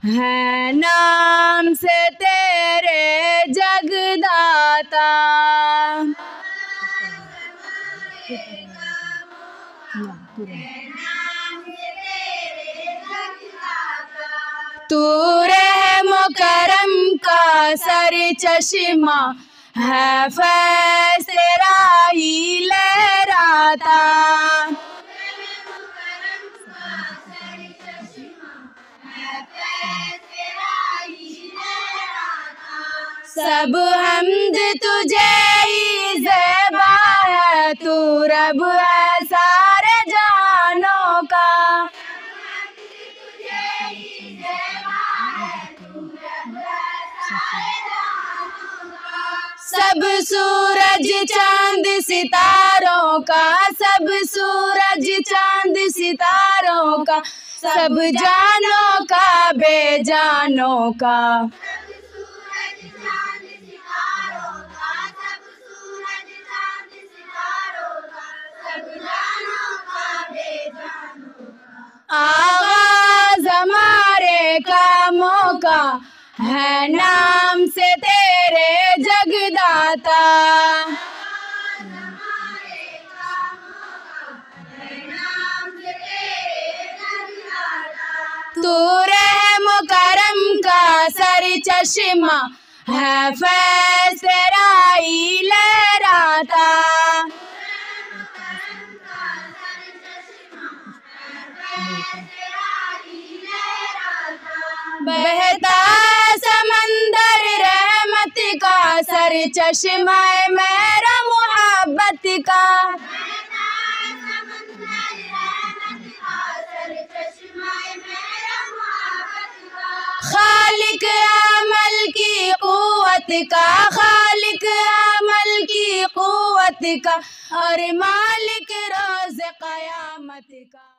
ہے نام سے تیرے جگداتا. تو رحم و کرم کا سر چشمہ ہے فیض تیرا ہی لہراتا. سب حمد تجھے ہی زیبا ہے، تو رب ہے سارے جانوں کا. سب سورج چاند ستاروں کا، سب سورج چاند ستاروں کا، سب جانوں کا بے جانوں کا. آغاز ہمارے کاموں کا ہے نام سے تیرے جگداتا. تو رحم و کرم کا سر چشمہ ہے فیض تیرا ہی لہراتا. بہتا سمندر رحمت کا، سر چشمہ میرا محبت کا. خالق عمل کی قوت کا، خالق عمل کی قوت کا، اور مالک روز قیامت کا.